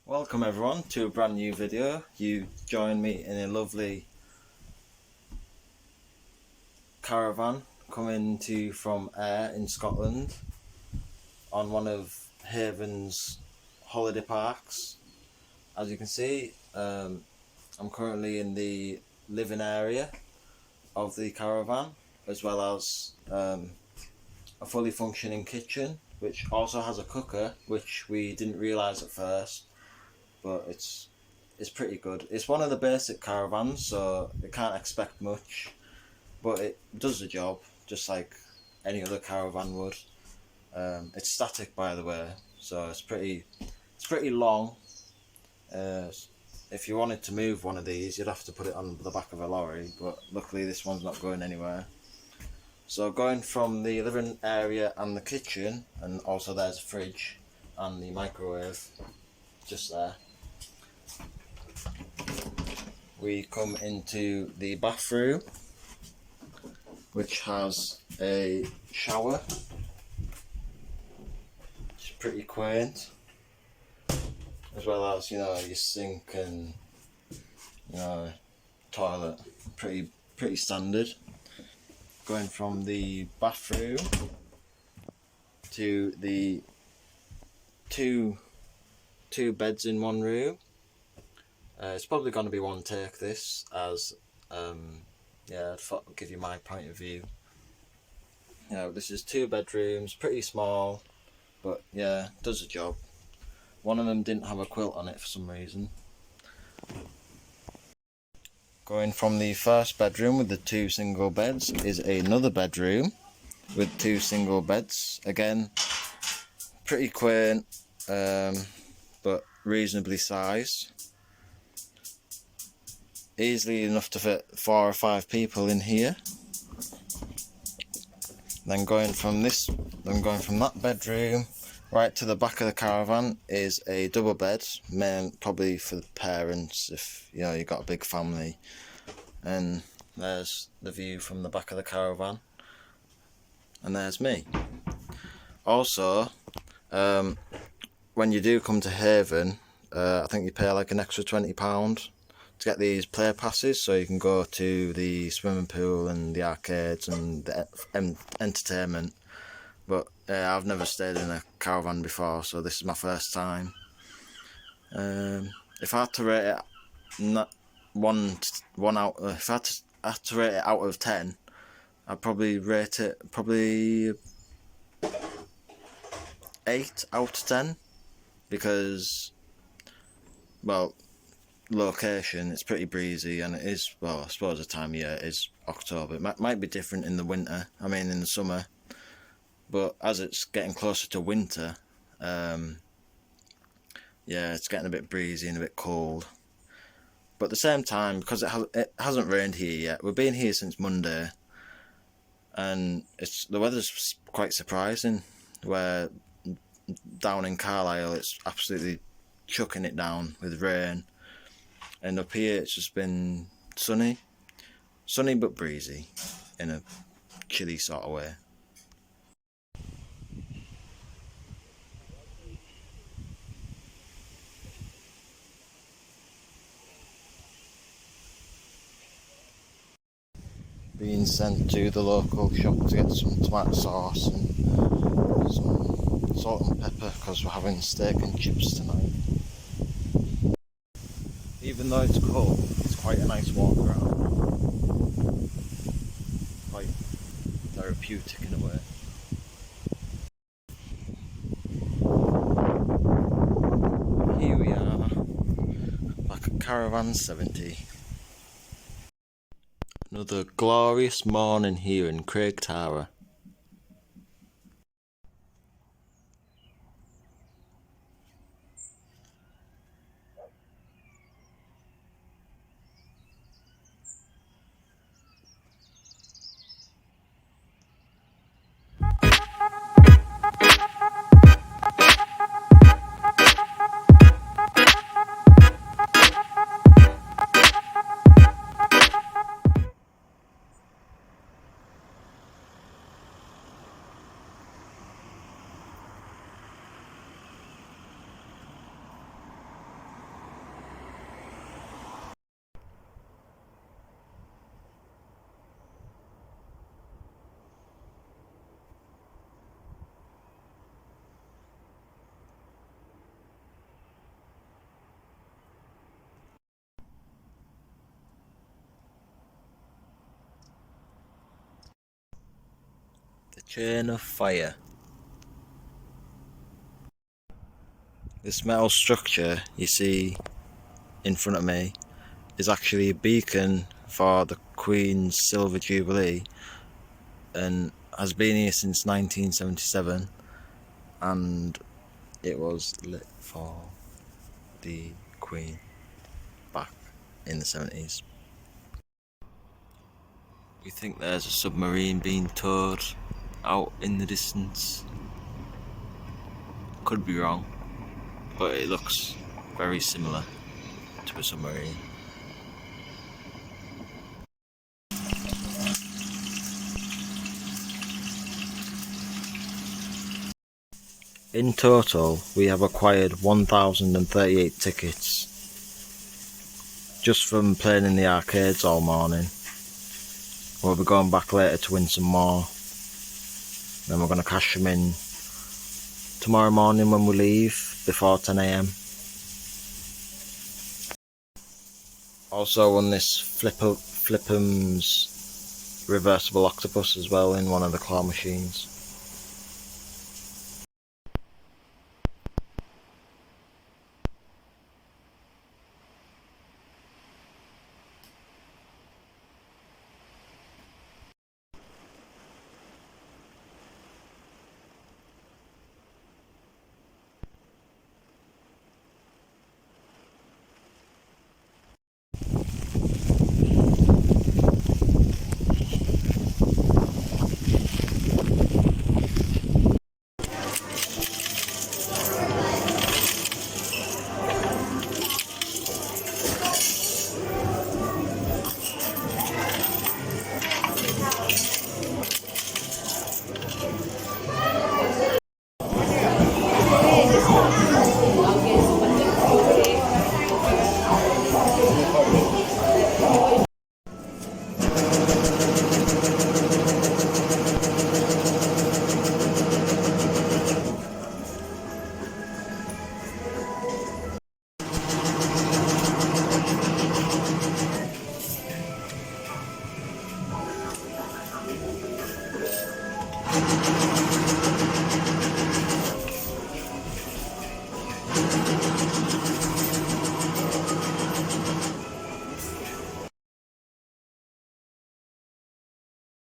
Welcome everyone to a brand new video. You join me in a lovely caravan coming to you from Ayr in Scotland on one of Haven's holiday parks. As you can see, I'm currently in the living area of the caravan, as well as a fully functioning kitchen, which also has a cooker, which we didn't realise at first. But it's pretty good. It's one of the basic caravans, so you can't expect much, but it does the job just like any other caravan would. It's static, by the way, so it's pretty long. If you wanted to move one of these, you'd have to put it on the back of a lorry, but luckily this one's not going anywhere. So going from the living area and the kitchen, and also there's a fridge and the microwave just there, we come into the bathroom, which has a shower, which is pretty quaint, as well as, you know, your sink and, you know, toilet, pretty standard. Going from the bathroom to the two beds in one room. It's probably going to be one take, this, as yeah, I'll give you my point of view. You know, this is 2 bedrooms, pretty small, but yeah, does the job. One of them didn't have a quilt on it for some reason. Going from the first bedroom with the 2 single beds is another bedroom with 2 single beds. Again, pretty quaint, but reasonably sized. Easily enough to fit 4 or 5 people in here. Then going from that bedroom right to the back of the caravan is a double bed, meant probably for the parents if, you know, you've got a big family. And there's the view from the back of the caravan, and there's me. Also, when you do come to Haven, I think you pay like an extra £20 to get these play passes, so you can go to the swimming pool and the arcades and the entertainment. But I've never stayed in a caravan before, so this is my first time. If I had to rate it, if I had to rate it out of 10, I'd probably rate it 8 out of 10, because, well, location, it's pretty breezy, and it is, well, I suppose the time of year is October. It might be different in the winter, I mean in the summer, but as it's getting closer to winter, yeah, it's getting a bit breezy and a bit cold. But at the same time, because it hasn't rained here yet, we've been here since Monday, and the weather's quite surprising. Where down in Carlisle it's absolutely chucking it down with rain, and up here it's just been sunny but breezy in a chilly sort of way. Being sent to the local shop to get some tomato sauce and some salt and pepper, because we're having steak and chips tonight. Even though it's cold, it's quite a nice walk around. Quite therapeutic in a way. Here we are, back at Caravan 70. Another glorious morning here in Craig Tower. Chain of fire. This metal structure you see in front of me is actually a beacon for the Queen's Silver Jubilee and has been here since 1977, and it was lit for the Queen back in the 70s. We think there's a submarine being towed out in the distance. Could be wrong, but it looks very similar to a submarine. In total, we have acquired 1,038 tickets just from playing in the arcades all morning. We'll be going back later to win some more. Then we're going to cash them in tomorrow morning when we leave before 10 AM. Also won this Flippum's reversible octopus as well in one of the claw machines.